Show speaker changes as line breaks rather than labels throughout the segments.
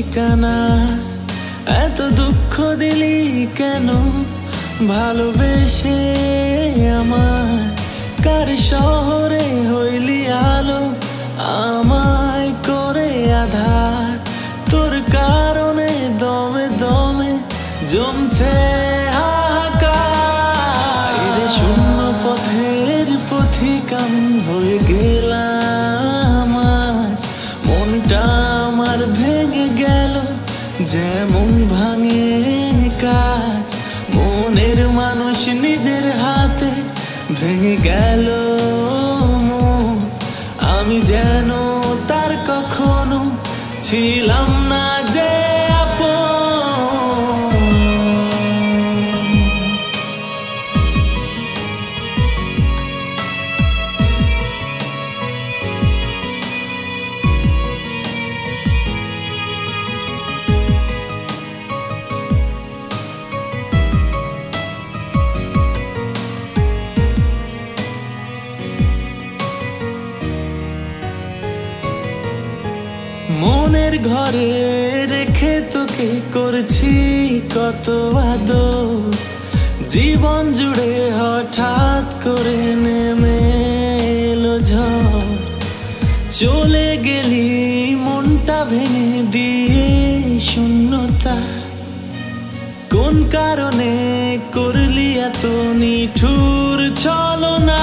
ঠিকানা। এত দুঃখ দিলি কেন ভালোবেসে আমার? কার শহরে হইলি আলো আমায় করে আধার? তোর কারণে দমে দমে জমছে হাহাকার। শূন্য পথের পথিকাম হয়ে গেলাম আজ। মনটা আমার ভেঙে গেল যেমন ভাঙে কাজ। মনের মানুষ নিজের হাতে ভেঙে গেল মন। আমি যেন তার কখনো ছিলাম না যে মনের ঘরে রেখে তোকে করছি কত আদর। জীবন জুড়ে হঠাৎ করে নেমে এলো ঝড়। চলে গেলি মনটা ভেঙে দিয়ে শূন্যতা। কোন কারণে করলি এত নিঠুর ছলনা?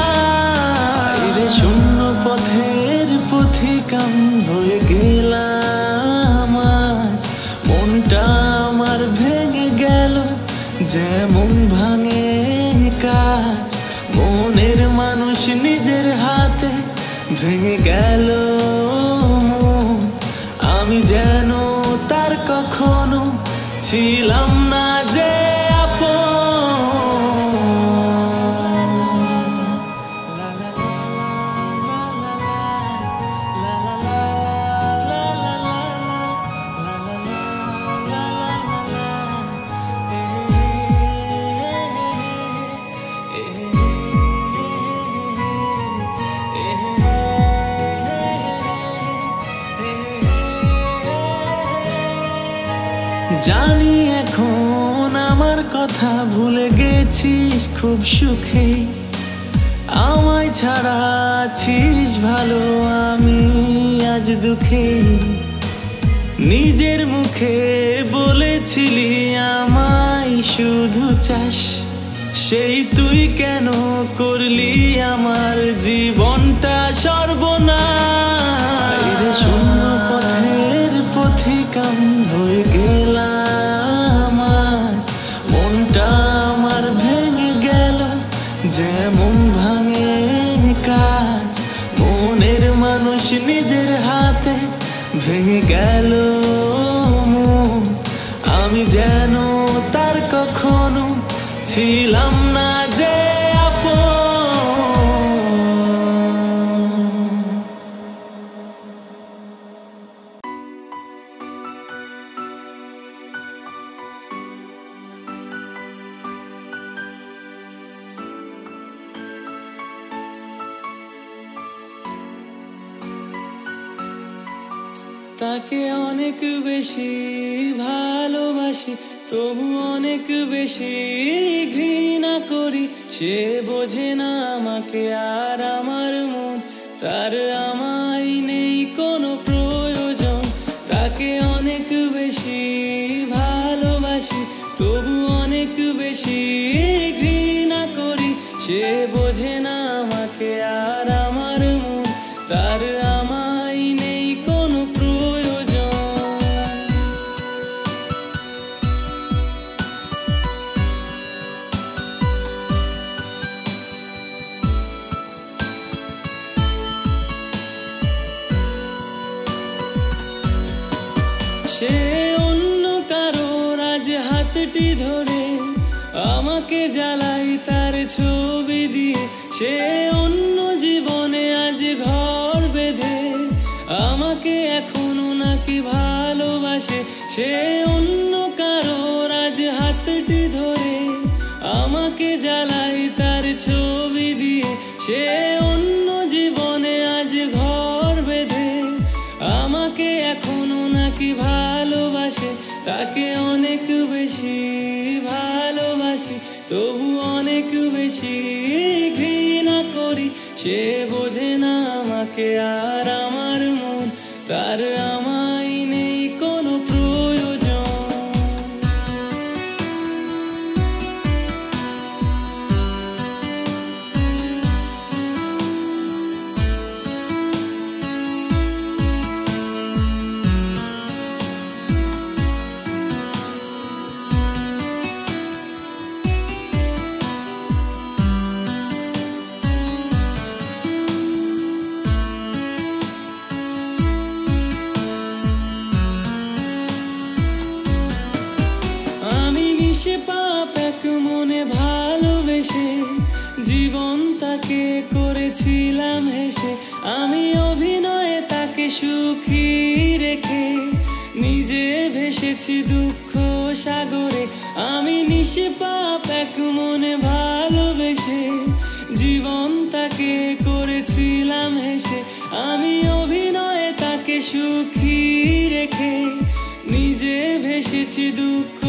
শূন্য পথের পথিকাম হয়ে গেলাম আজ। মনটা আমার ভেঙে গেল যেমন ভাঙে কাজ। মনের মানুষ নিজের হাতে ভেঙে গেল মন। আমি যেন তার কখনো ছিলাম না যে জানি এখন আমার কথা ভুলে গেছিস খুব সুখে। আমায় ছাড়া আছিস ভালো, আমি আজ দুঃখে। নিজের মুখে বলেছিলি আমায় শুধু চাস, সেই তুই কেন করলি আমার জীবনটা সর্বনাশ। শূন্য পথের পথিকাম হয়ে গেলাম আজ। মনটা আমার ভেঙে গেল যেমন ভাঙে কাজ। মনের মানুষ নিজের হাতে ভেঙে গেল মন। আমি যেন তার কখনো ছিলাম না যে তাকে অনেক বেশি ভালোবাসি, তবু অনেক বেশি ঘৃণা করি। সে বোঝে না আমাকে আর আমার মন, তার আমায় নেই কোনো প্রয়োজন। তাকে অনেক বেশি ভালোবাসি, তবু অনেক বেশি ঘৃণা করি। সে বোঝে না আমাকে আর আমার মন, তার আমায় নেই কোনো প্রয়োজন। সে অন্য কারোর আজ হাতটি ধরে আমাকে জ্বালাই তার ছবি দিয়ে। সে অন্য জীবনে আজ ঘর বেঁধে আমাকে এখনো নাকি ভালোবাসে। সে অন্য কারোর আজ হাতটি ধরে আমাকে জ্বালাই তার ছবি দিয়ে। সে অন্য জীবনে আজ ঘর বেঁধে আমাকে এখনো নাকি নাকি ভালোবাসে তাকে অনেক বেশি ভালোবাসি, তবু অনেক বেশি ঘৃণা করি। সে বোঝে না আমাকে আর আমার মন, তার আমায় নেই কোনো প্রয়োজন। সে পাপ এক মনে ভালোবেসে জীবন তাকে করেছিলাম হেসে, আমি অভিনয়ে তাকে সুখী রেখে নিজে ভেসেছি দুঃখ সাগরে। আমি নিষ্পাপ এক মনে ভালোবেসে জীবন তাকে করেছিলাম হেসে, আমি অভিনয়ে তাকে সুখী রেখে নিজে ভেসেছি দুঃখ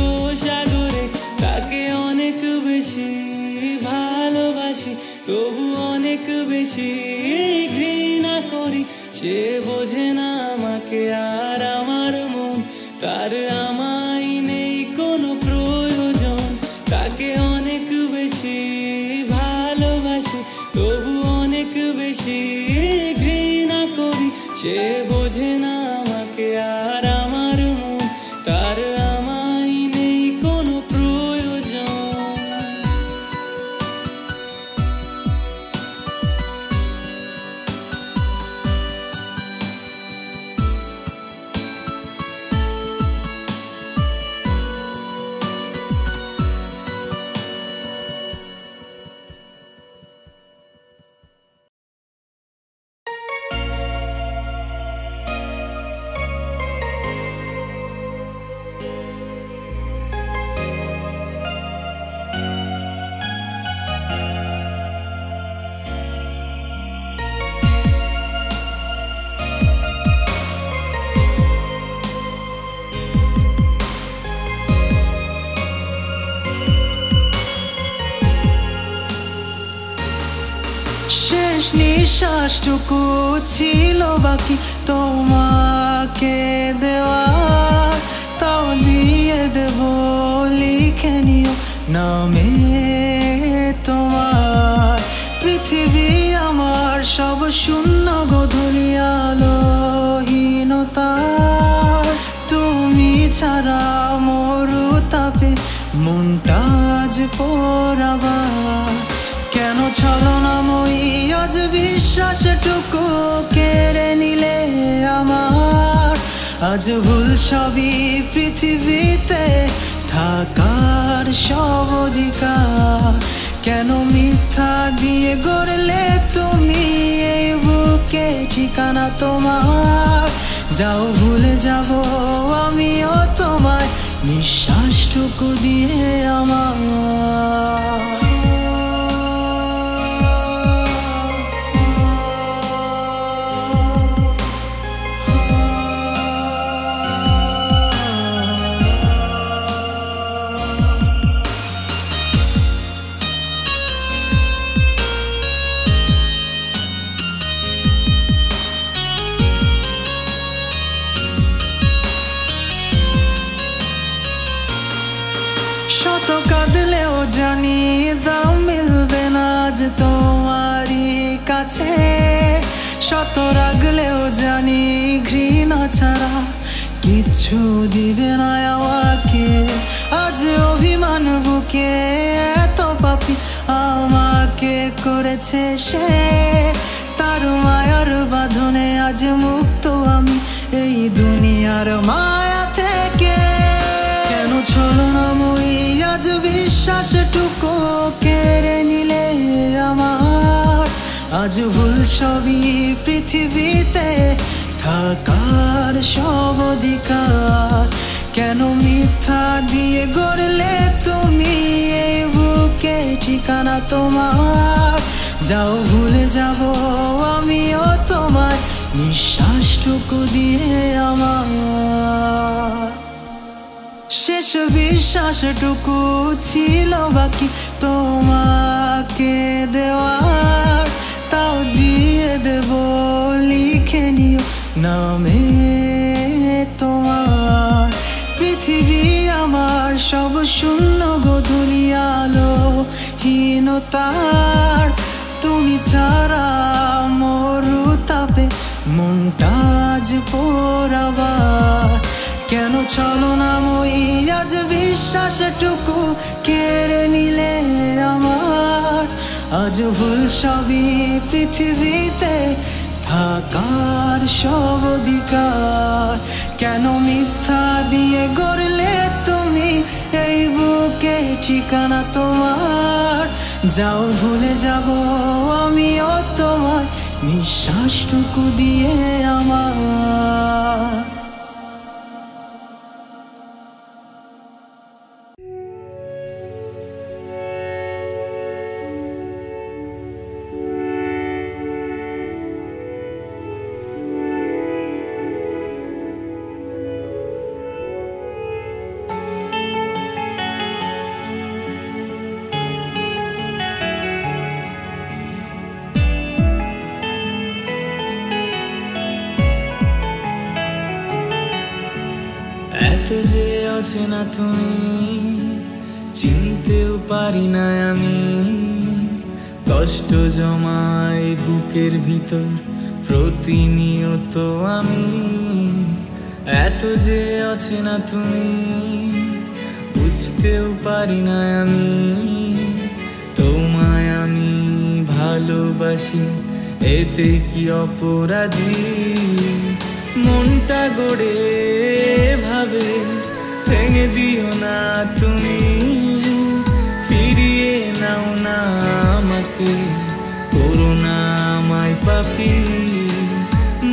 সাগরে। তাকে অনেক বেশি ভালোবাসি, তবু অনেক বেশি ঘৃণা করি। সে বোঝে না আমাকে আর আমার মন, তার আমায় নেই কোনো প্রয়োজন। তাকে অনেক বেশি ভালোবাসি, তবু অনেক বেশি ঘৃণা করি। সে বোঝে না আমাকে আর আমার মন, তার আমায় নেই কোনো প্রয়োজন।
শেষ নিঃশ্বাসটুকু ছিল বাকি তোমাকে দেওয়া, তাও দিয়ে দেব লিখে নিও নামে তোমার। পৃথিবী আমার সব শূন্য গোধূলি আলোহীনতা, তুমি ছাড়া মরু তাপে মনটা আজ পোড়াবা। কেন ছলনাময়ী আজ বিশ্বাসটুকু কেড়ে নিলে আমার? আজ ভুল সবই পৃথিবীতে থাকার সব অধিকার। কেন মিথ্যা দিয়ে গড়লে তুমি এই বুকে ঠিকানা তোমার? যাও ভুলে যাব আমিও তোমায় নিঃশ্বাসটুকু দিয়ে আমার। শত কাঁদলেও জানি দাম মিলবে না আজ তোমারই কাছে, শত রাগলেও জানি ঘৃণা ছাড়া কিচ্ছু দিবে না আমাকে। আজ অভিমান বুকে এত পাপি আমাকে করেছে সে, তার মায়ার বাঁধনে আজ মুক্ত আমি এই দুনিয়ার মায়া থেকে। কেন ছলনাময়ী আজ বিশ্বাসটুকু কেড়ে নিলে আমার? আজ ভুল সবই পৃথিবীতে থাকার সব অধিকার। কেন মিথ্যা দিয়ে গড়লে তুমি এই বুকে ঠিকানা তোমার? যাও ভুলে যাব আমিও তোমায় নিঃশ্বাসটুকু দিয়ে আমার শেষ বিশ্বাসটুকু ছিল বাকি তোমাকে দেওয়ার, তাও দিয়ে দেব লিখে নিও নামে তোমার। পৃথিবী আমার সব শূন্য গধূলি আলোহীনতার, তুমি ছাড়া মরু তাপে মনটা আজ পোড়াবার। কেন চলো না মই আজ বিশ্বাসটুকু কেড়ে নিলে আমার, আজ ভুল সবই পৃথিবীতে থাকার সব অধিকার। কেন মিথ্যা দিয়ে গড়লে তুমি এই বুকে ঠিকানা তোমার, যাও ভুলে যাব আমিও তোমার নিঃশ্বাসটুকু দিয়ে আমার।
এত যে আছে না তুমি চিনতেও পারি না আমি, কষ্ট জমায় বুকের ভিতর প্রতিনিয়ত আমি। এত যে আছে না তুমি বুঝতেও পারি না আমি, তোমায় আমি ভালোবাসি এতে কি অপরাধী। মনটা গড়ে ভাবে ভেঙে দিও না তুমি, ফিরিয়ে নাও না আমাকে, করো না আমায় পাপী।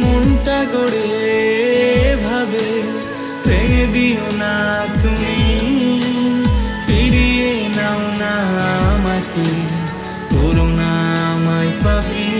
মনটা গড়ে ভাবে ভেঙে দিও না তুমি, ফিরিয়ে নাও না আমাকে, করো না আমায় পাপী।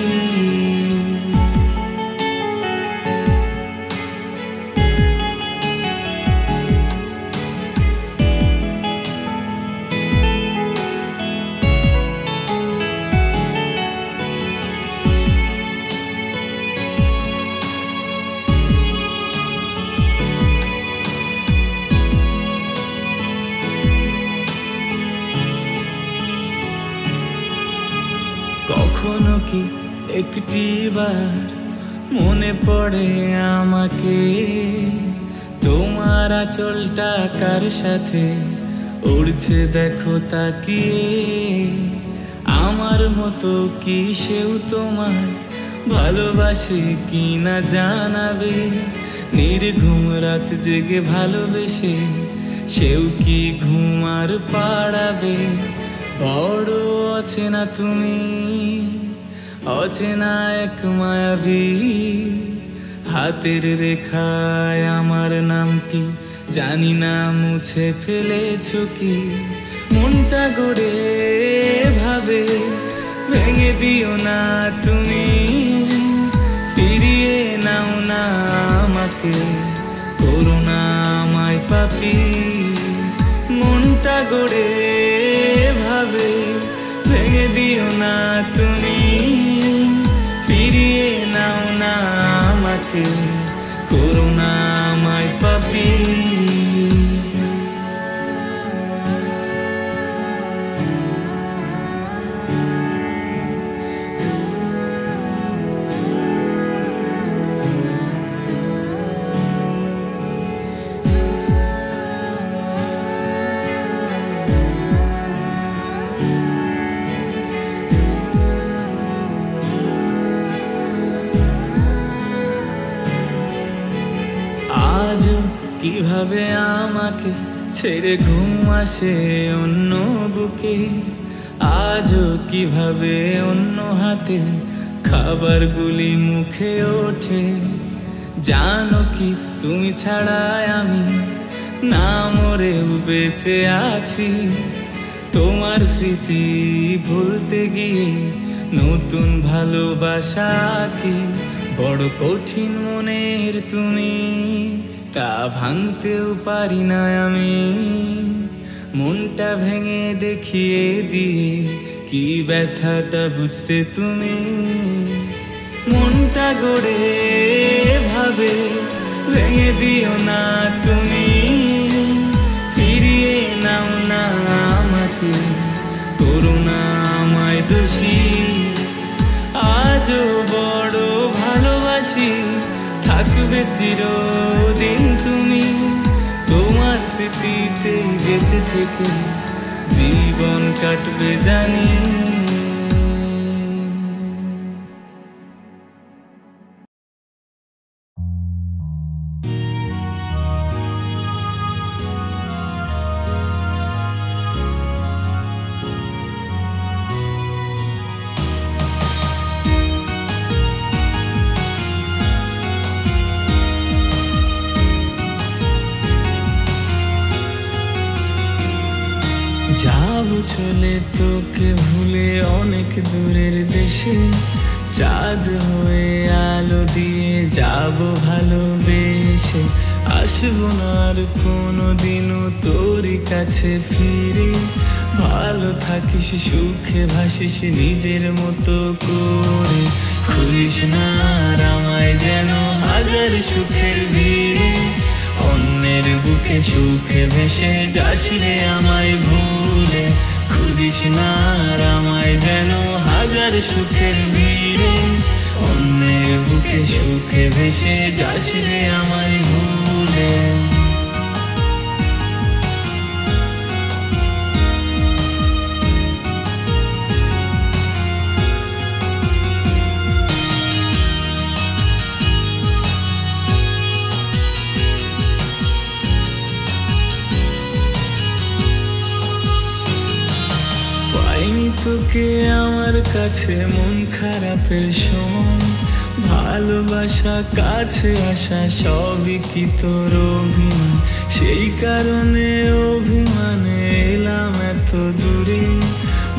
কখনো কি একটিবার মনে পড়ে আমাকে, তোমার আঁচলটা কার সাথে উড়ছে দেখো তাকিয়ে। আমার মতো কি সেও তোমার ভালোবাসে কি না জানাবে, নির্ঘুম রাত জেগে ভালোবেসে সেও কি ঘুম আর পাড়াবে। বড় অচেনা তুমি, অচেনা এক মায়াবী, হাতের রেখায় আমার নামটি জানি না মুছে ফেলেছো কি। মনটা গড়ে ভাবে ভেঙে দিও না তুমি, ফিরিয়ে নাও না আমাকে, করো না আমায় পাপী। মনটা গড়ে ভাবে ভেঙে দিও না তুমি, ফিরিয়ে নাও না আমাকে, করো না আমায় পাপী। আজও কিভাবে আমাকে ছেড়ে ঘুম আসে অন্য বুকে, আজও কিভাবে অন্য হাতে খাবারগুলি মুখে ওঠে। জানো কি তুমি ছাড়াই আমি না মরেও বেঁচে আছি, তোমার স্মৃতি ভুলতে গিয়ে নতুন ভালোবাসা কি বড় কঠিন মনের তুমি, তা ভাঙতেও পারি না আমি। মনটা ভেঙে দেখিয়ে দিয়ে কি ব্যথাটা বুঝতে তুমি। মনটা গড়ে ভাবে ভেঙে দিও না তুমি। ফিরিয়ে নাও না আমাকে, করো না আমায় দোষী। আজও বড় ভালোবাসি, থাকবে চিরদিন তুমি। তোমার স্মৃতিতেই বেঁচে থেকে জীবন কাটবে জানি। যাবো চলে তোকে ভুলে অনেক দূরের দেশে। চাঁদ হয়ে আলো দিয়ে যাবো ভালোবেসে। আসবো না আর কোনোদিনও তোরই কাছে ফিরে। ভালো থাকিস সুখে ভাসিস নিজের মতো করে। খুঁজিস না আর আমায় যেন হাজার সুখের ভিড়ে। অন্যের বুকে সুখে ভেসে যাস রে আমায় ভুলে। খুঁজিস না আর আমায় যেন হাজার সুখের ভিড়ে। অন্যের বুকে সুখে ভেসে যাস রে আমায় ভুলে। পাইনি তোকে আমার কাছে মন খারাপের সময়। ভালোবাসা কাছে আসা সবই কি তোর অভিনয়। সেই কারণে অভিমানে এলাম এত দূরে।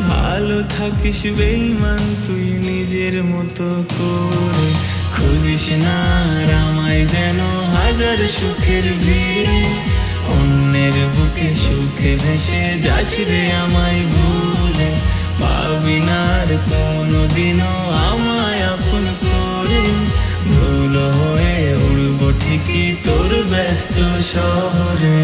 ভালো থাকিস বেঈমান তুই নিজের মতো করে। খুঁজিস না আর আমায় যেন হাজার সুখের ভিড়ে। অন্যের বুকে সুখে ভেসে যাস রে আমায় ভুলে। পাবি না আর কোনোদিনও আমায় আপন করে। ধুলো হয়ে উড়বো ঠিকই তোর ব্যস্ত শহরে।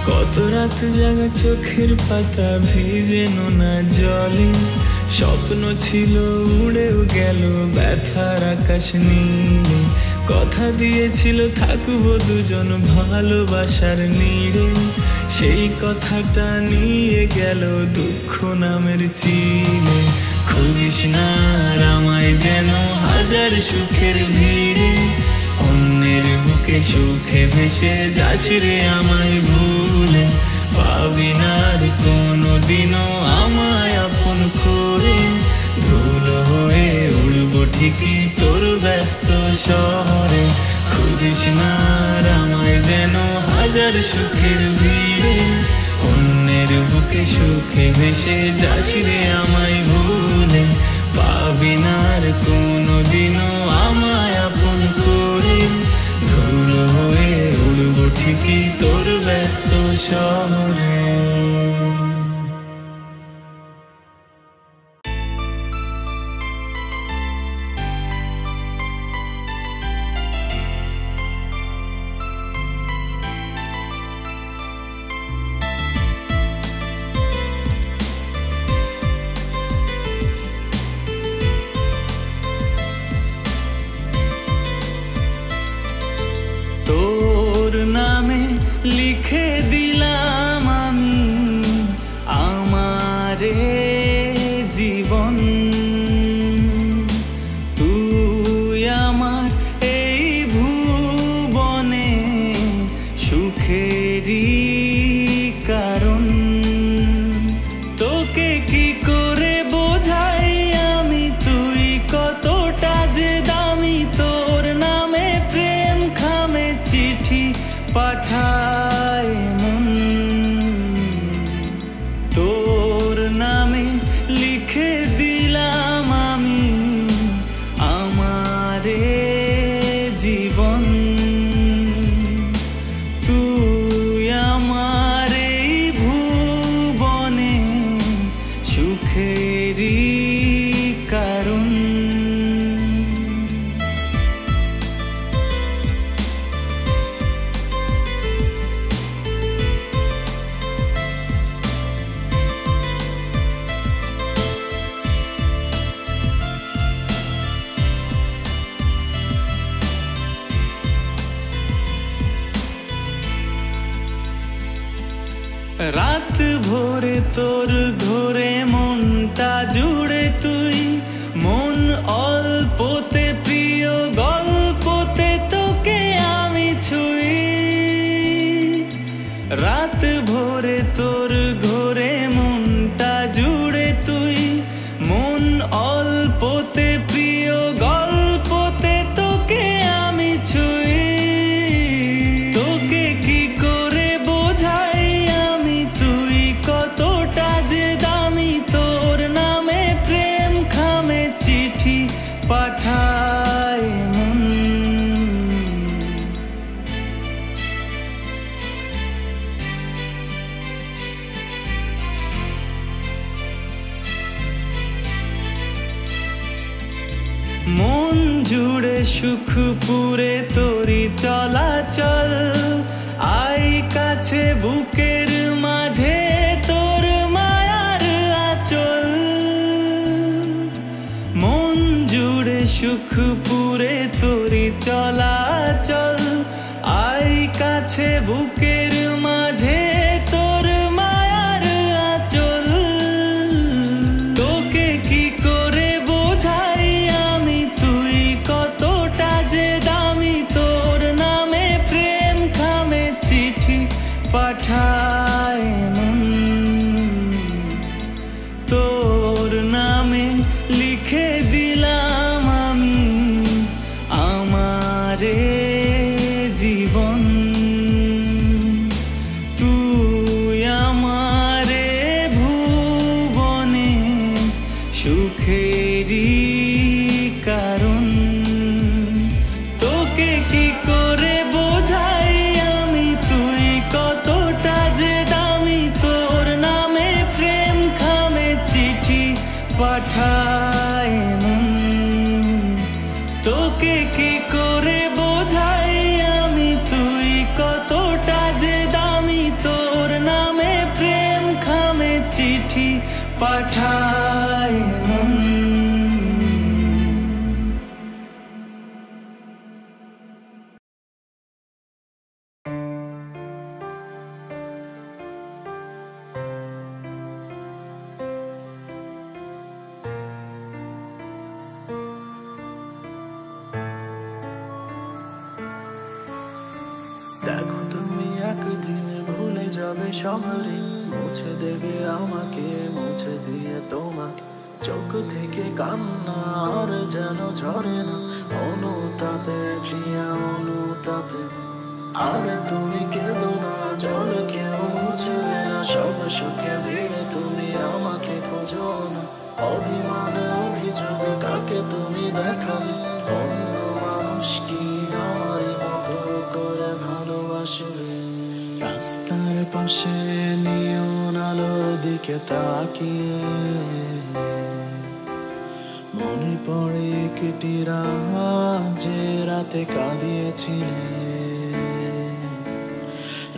কত রাত জাগা চোখের পাতা ভিজে নোনা জলে। স্বপ্ন ছিল উড়েও গেল ব্যথার আকাশ নীলে। কথা দিয়েছিল থাকবো দুজন ভালোবাসার নিড়ে। সেই কথাটা নিয়ে গেল দুঃখ নামের চিলে। খুঁজিস না আর আমায় যেন হাজার সুখের ভিড়ে। অন্যের বুকে সুখে ভেসে যাস রে আমায় ভুলে। পাবি না আর কোনোদিনও আমায় আপন করে। ধুলো হয়ে উড়বো ঠিকই তোর ব্যস্ত শহরে। খুঁজিস না আর আমায় যেন হাজার সুখের ভিড়ে। অন্যের বুকে সুখে ভেসে যাস রে আমায় ভুলে। পাবি না আর কোনোদিনও আমায় আপন করে। ধুলো হয়ে উড়বো ঠিকই তোর ব্যস্ত শহরে। তোর নামে লিখে দিলাম আমি আমারে জীবন। তুই আমার এই ভুবনে সুখেরই কারণ। তোকে কি করে রাত ভোরে তোর ঘোরে মনটা জুড়ে তুই, মন অল্পতে প্রিয় গল্পতে তোকে আমি ছুঁই। রাত ভোরে তোর ঘোরে মনটা জুড়ে তুই, মন অল্পতে প্রিয় গল্পতে তোকে আমি ছুঁই। তোকে কি করে বোঝাই আমি তুই কতটা যে দামি, তোর নামে প্রেম খামে চিঠি পাঠায় মন। মন জুড়ে সুখ পুরে তোরি চলাচল, আই কাছে বুকের মাঝে তোর মায়ার আঁচল। মন জুড়ে সুখ পুরে তোরি চলাচল, আই কাছে বুকের মাঝে তোর মায়ার আঁচল। তোকে কি করে বোঝাই আমি তুই কতটা যে দামি, তোর নামে প্রেম খামে চিঠি পাঠায় মন। তোর নামে লিখে দিলাম আমি আমারে জীবন, তুই আমারে ভুবনে সুখেরই কারণ। তোকে কি করে বোঝাই আমি তুই কতটা যে দামি, তোর নামে প্রেম খামে চিঠি পাঠায় মন। তোকে কি করে বোঝাই আমি তুই কতটা যে দামি, তোর নামে প্রেম খামে চিঠি পাঠায় মন।
দেখো তুমি একদিন ভুলে যাবে শহরে, মুছে দেবে আমাকে মুছে দিয়ে তোমাকে। চোখ থেকে কান্না আর যেন ঝরে না, অনুতাপে প্রিয়া অনুতাপে। আর তুমি কেঁদো না, জল কেউ মুছবে না, সব সুখে ভিড়ে তুমি আমাকে খোঁজো না। অভিমান অভিযোগ কাকে তুমি দেখাবে, অন্য মানুষ কি আমারই মতো করে ভালোবাসবে। রাস্তার পাশে নিয়ন আলোর দিকে তাকিয়ে মনে পড়ে একটি রাত যে রাতে কাঁদিয়েছিলে।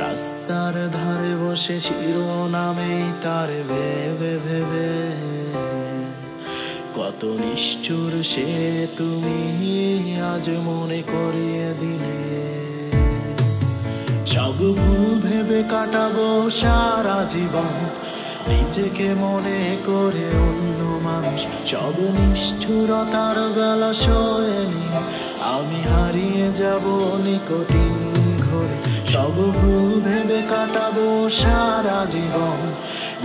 রাস্তার ধারে বসে শিরোনামেই তার ভেবে ভেবে কত নিষ্ঠুর সে তুমি আজ মনে করিয়ে দিলে। সব ভুল ভেবে কাটাবো সারা জীবন, নিজেকে মনে করে অন্য মানুষ। সব নিষ্ঠুরতার বেলা সয়ে নিয়ে আমি হারিয়ে যাব নিকটিন ঘরে। সব ভুল ভেবে কাটাবো সারা জীবন,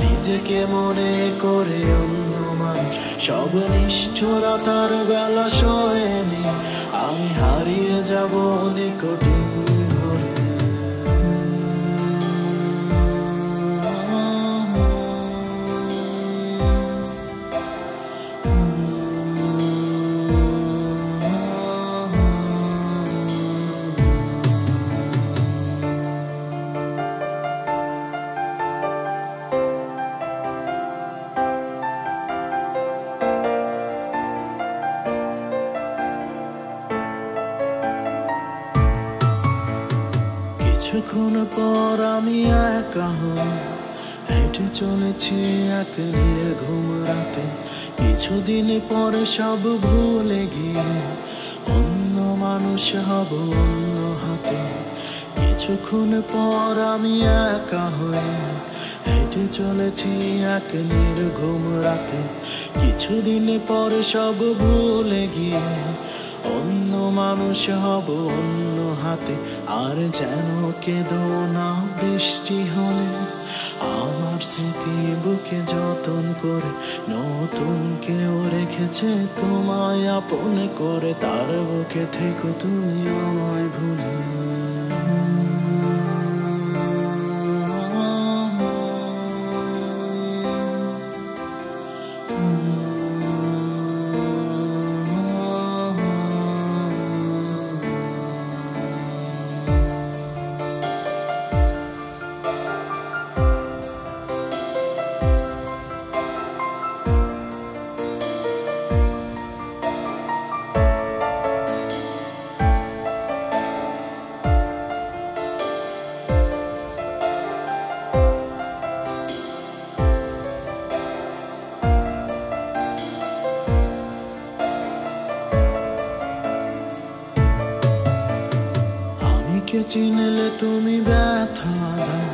নিজেকে মনে করে অন্য মানুষ। সব নিষ্ঠুরতার বেলা সয়ে নিয়ে আমি হারিয়ে যাব নিকটিন ঘরে। কিছুক্ষণ পর আমি একা হই, হেঁটে চলেছি এক ঘুম রাতে। কিছুদিন পরে সব ভুলে গিয়ে অন্য মানুষ হব অন্য হাতে। কিছু কিছুক্ষণ পর আমি একা হয়ে হেঁটে চলেছি এক নির্ঘুম রাতে। কিছুদিন পর সব ভুলে গিয়ে অন্য মানুষ হব অন্য হাতে। আর যেন কেঁদো না বৃষ্টি হলে, আমার স্মৃতি বুকে যতন করে নতুন কেউ রেখেছে তোমায় আপন করে। তার বুকে থেকো তুমি আমায় ভুলে। আমাকে চিনলে তুমি ব্যথা দাও,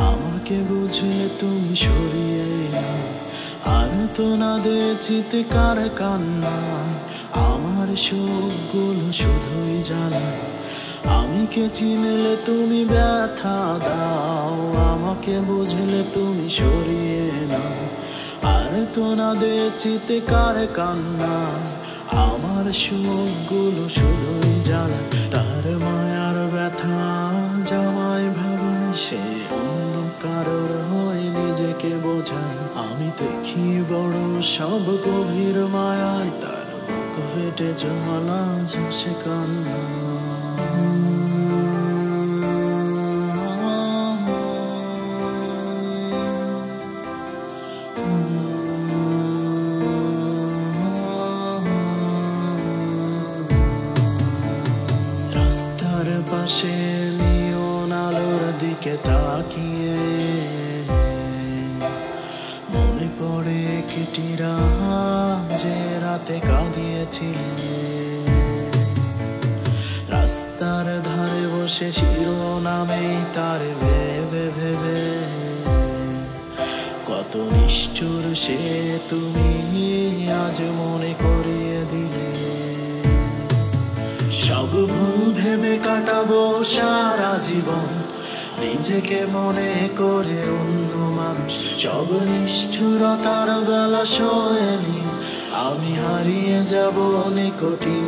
আমাকে বুঝলে তুমি সরিয়ে নাও। আর তো না দে চিৎকার কান্না, আমার সুখগুলো শুধুই জ্বালায়। আমাকে চিনলে তুমি ব্যথা দাও, আমাকে বুঝলে তুমি সরিয়ে নাও। আর তো না দে চিৎকার কান্না, আমার সুখগুলো শুধুই জ্বালায়। তার মায়ার ব্যথা জামাই ভাবায়, সে অন্য কারোর হয়ে নিজেকে বোঝায়। আমি দেখি বড় সব গভীর মায়ায়, তার বুক ফেটে জ্বালা ঝরছে কান্না। রাস্তার পাশে নিয়ন আলোর দিকে তাকিয়ে মনে পড়ে একটি রাত যে রাতে কাঁদিয়েছিলে। রাস্তার ধারে বসে শিরোনামে তার ভেবে ভেবে কত নিষ্ঠুর সে তুমি আজ মনে করিয়ে দিলে। সব ভুল ভেবে কাটাবো সারা জীবন, নিজেকে মনে করে অন্য মানুষ। সব নিষ্ঠুরতার বেলা সয়েনি, আমি হারিয়ে যাব নিকটিন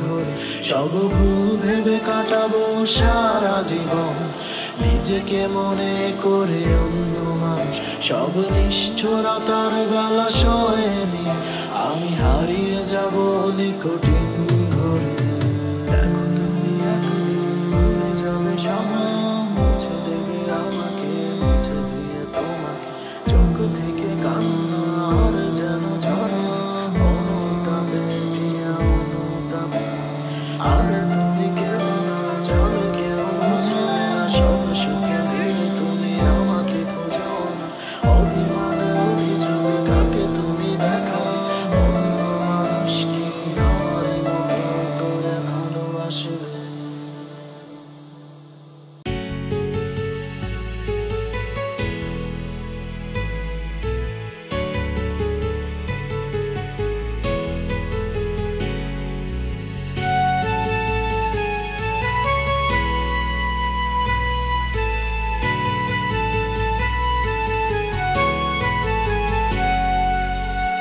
ঘরে। সব ভুল ভেবে কাটাবো সারা জীবন, নিজেকে মনে করে অন্য মানুষ। সব নিষ্ঠুরতার বেলা সয়েনি, আমি হারিয়ে যাব নিকটিন ঘরে।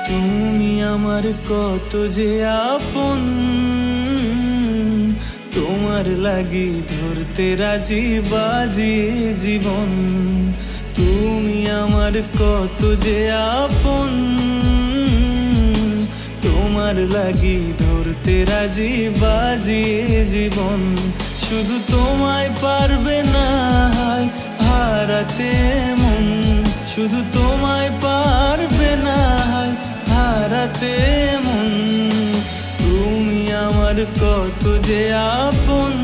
তুমি আমার কত যে আপন, তোমার লাগি ধরতে রাজি বাজি জীবন। তুমি আমার কত যে আপন, তোমার লাগি ধরতে রাজি বাজি জীবন। শুধু তোমায় পারবে না হারাতে মন, শুধু তোমায় পারবে না হারাতে মন। তুমি আমার কত যে আপন,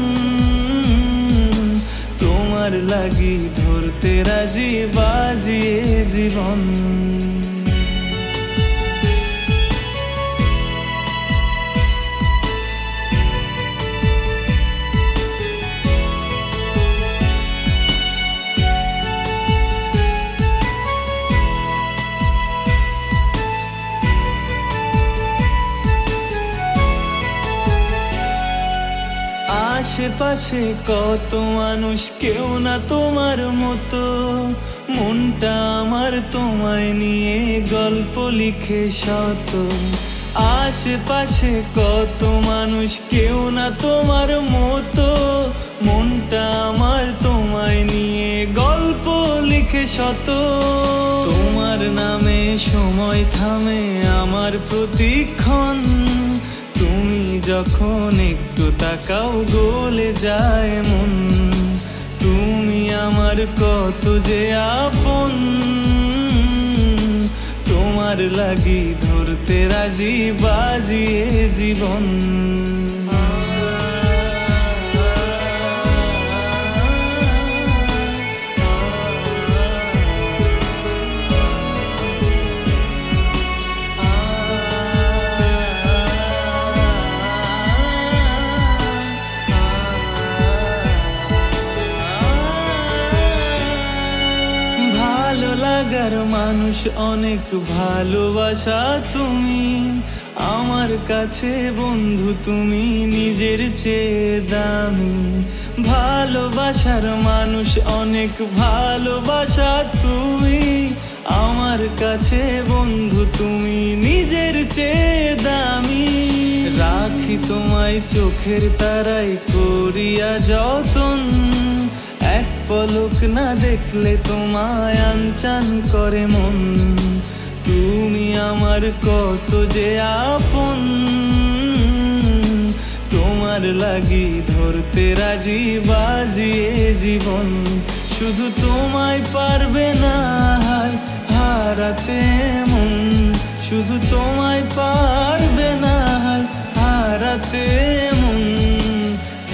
তোমার লাগি ধরতে রাজি বাজি জীবন। আশেপাশে কত মানুষ, কেউ না তোমার মতো। মনটা আমার তোমায় নিয়ে গল্প লিখে শত। আশেপাশে কত মানুষ, কেউ না তোমার মতো। মনটা আমার তোমায় নিয়ে গল্প লিখে শত। তোমার নামে সময় থামে আমার প্রতিক্ষণ। তুমি যখন একটু তাকাও গলে যায় মন। তুমি আমার কত যে আপন, তোমার লাগি ধরতে রাজি বাজিয়ে জীবন। ভালো লাগার মানুষ অনেক, ভালোবাসা তুমি আমার কাছে বন্ধু, তুমি নিজের চেয়ে দামি। ভালোবাসার মানুষ অনেক, ভালোবাসা তুমি আমার কাছে বন্ধু, তুমি নিজের চেয়ে দামি। রাখি তোমায় চোখের তারাই করিয়া যতন। এক পলক না দেখলে তোমায় আনচান করে মন। তুমি আমার কত যে আপন, তোমার লাগি ধরতে রাজি বাজিয়ে জীবন। শুধু তোমায় পারবে না হারাতে মন। শুধু তোমায় পারবে না হারাতে মন।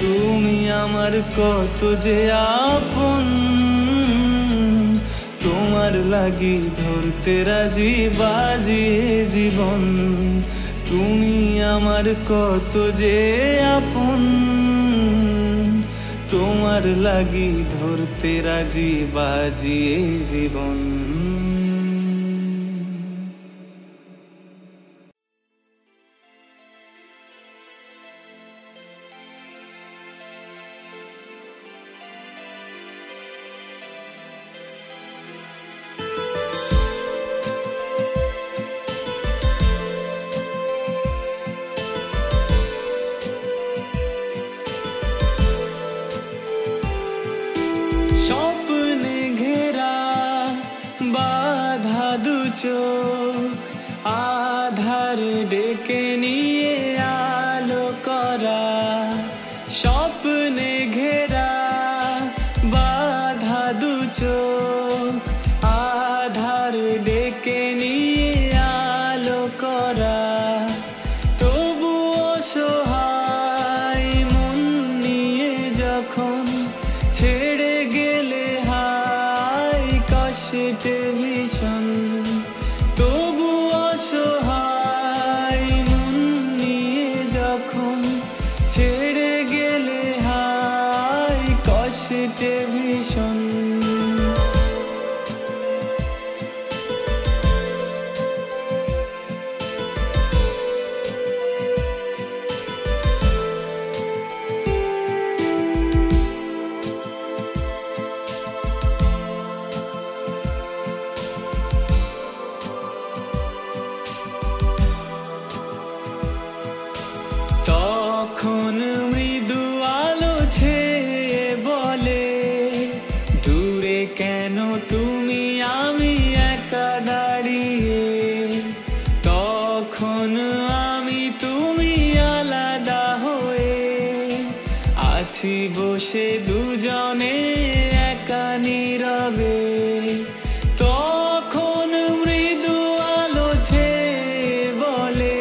তুমি আমার কত যে আপন, তোমার লাগি ধরতে রাজি বাজিয়ে জীবন। তুমি আমার কত যে আপন, তোমার লাগি ধরতে রাজি বাজিয়ে জীবন। স্বপ্নে ঘেরা বাধা দু চোখ, আধার ডেকে নিয়ে আলো করা। স্বপ্নে ঘেরা বাধা দু চোখ, আধার ডেকে নিয়ে আলো করা। তবু অসহায় মন নিয়ে যখন ছেড়ে গেলে হায় কষ্টে ভীষণ। তবু অসহায় মন নিয়ে যখন ছেড়ে গেলে হায় কষ্টে ভীষণ। তখন মৃদু আলো ছেয়ে বলে, দূরে কেন তুমি আমি একা দাঁড়িয়ে। তখন আমি তুমি আলাদা হয়ে আছি বসে দুজনে একা নীরবে। তখন মৃদু আলো ছেয়ে বলে,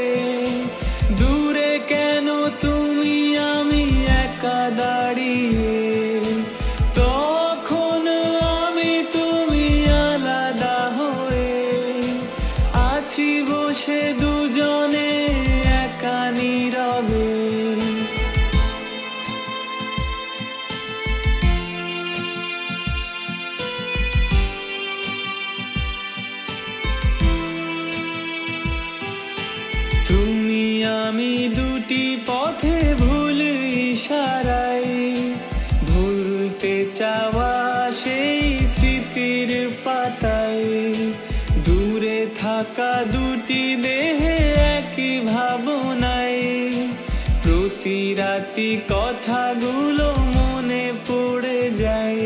দূরে কেন তুমি আমি একা দাঁড়িয়ে। তখন আমি তুমি আলাদা হয়ে আছি বসে দুজনে একা নীরবে। থাকা দুটি দেহে একই ভাবনায় প্রতি রাতি কথাগুলো মনে পড়ে যায়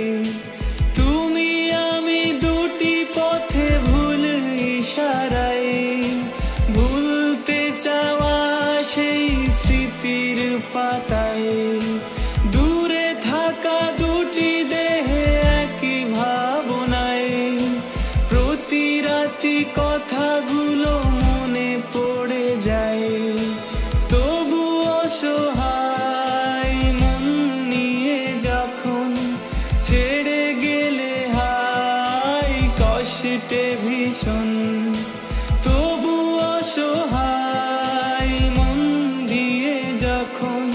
তুমি আমি দুটি পথে ভুল ইশারায় ভুলতে চাওয়া সেই স্মৃতির পাতায় দূরে থাকা দুটি দেহে একই ভাবনায় প্রতি রাতি কথাগুলো মনে পড়ে যায় তবু অসহায় মন নিয়ে যখন ছেড়ে গেলে হায় কষ্টে ভীষণ তবু অসহায় মন দিয়ে যখন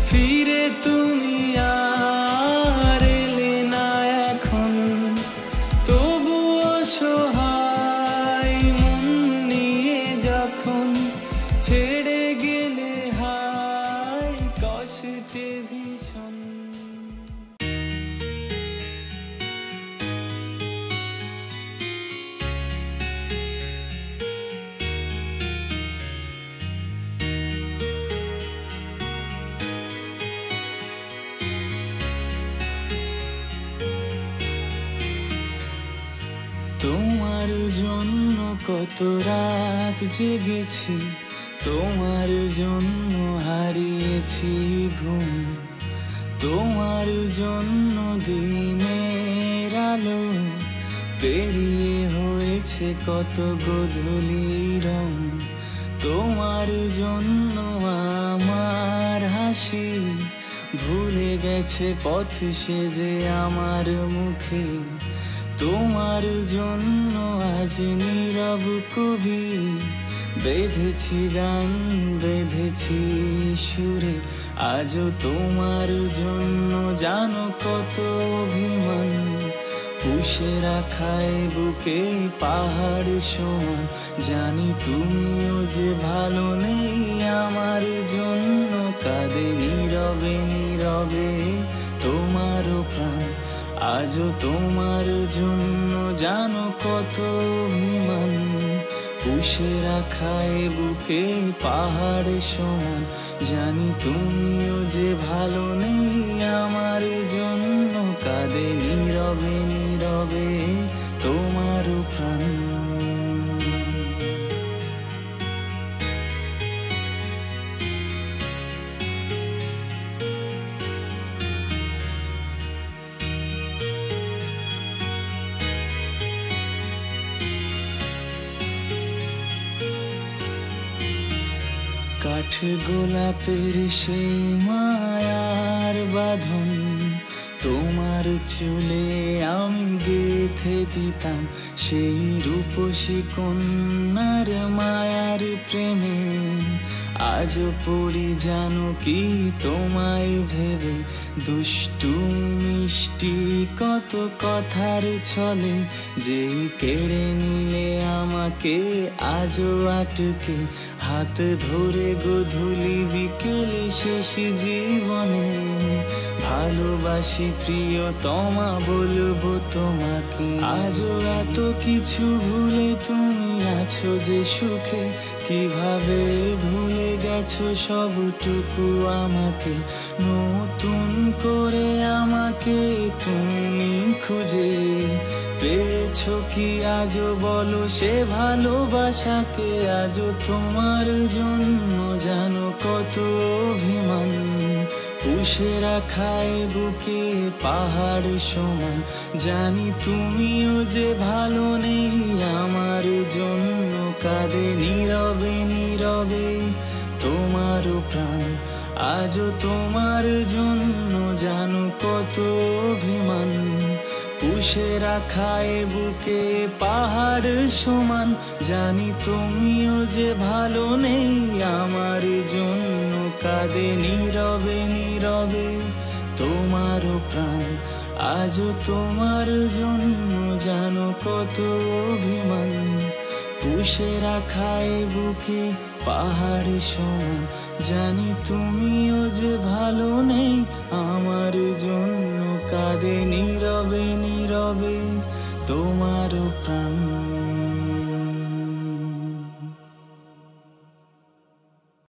ফিরে তুমি আর এলে না এখন তবু অসহায় মন নিয়ে যখন ছেড়ে গেলে হায় কষ্টে ভীষণ তোমার জন্য কত রাত জেগেছি তোমার জন্য হারিয়েছি ঘুম তোমার জন্য দিনের আলো পেরিয়ে হয়েছে কত গোধূলি রং তোমার জন্য আমার হাসি ভুলে গেছে পথ সেজে আমার মুখে তোমার জন্য আজ নীরব কবি বেঁধেছি গান বেঁধেছি সুরে আজও তোমার জন্য জানো কত অভিমান পুষে রাখায় বুকে পাহাড় সমান জানি তুমিও যে ভালো নেই আমার জন্য কাঁদে নীরবে নীরবে তোমারও প্রাণ আজও তোমার জন্য জানো কত অভিমান পুষে রাখায় বুকে পাহাড় সমান জানি তুমিও যে ভালো নেই আমার জন্য কাঁদে নীরবে নীরবে তোমারও প্রাণ কাঠ গোলাপের সেই মায়ার বাঁধন তোমার চুলে আমি গেঁথে দিতাম সেই রূপসী কন্যার মায়ার প্রেমে আজও পড়ি জানো কি তোমায় ভেবে দুষ্টু মিষ্টি কত কথার ছলে যে কেড়ে নিলে আমাকে আজও আটকে হাত ধরে গোধূলি বিকেলে শেষ জীবনে ভালোবাসি প্রিয়তমা বলবো তোমাকে আজও এত কিছু ভুলে তুমি আছো যে সুখে কিভাবে ভুলে গেছো সবটুকু আমাকে নতুন করে আমাকে তুমি খুঁজে পেয়েছো কি আজও বলো সে ভালোবাসাকে আজও তোমার জন্য জানো কত অভিমান পুষে রাখায় বুকে পাহাড় সমান জানি তুমিও যে ভালো নেই আমার জন্য কাঁদে নীরবে নীরবে তোমারও প্রাণ আজও তোমার জন্য জানো কত অভিমান পুষে রাখায় বুকে পাহাড় সমান জানি তুমিও যে ভালো নেই আমার জন্য কাঁদে নীরবে নীরবে তোমারও প্রাণ আজও তোমার জন্য জানো কত অভিমান পুষে রাখায় বুকে পাহাড় সমান জানি তুমিও যে ভালো নেই আমার জন্য কাঁদে নীরবে নীরবে তোমারও প্রাণ।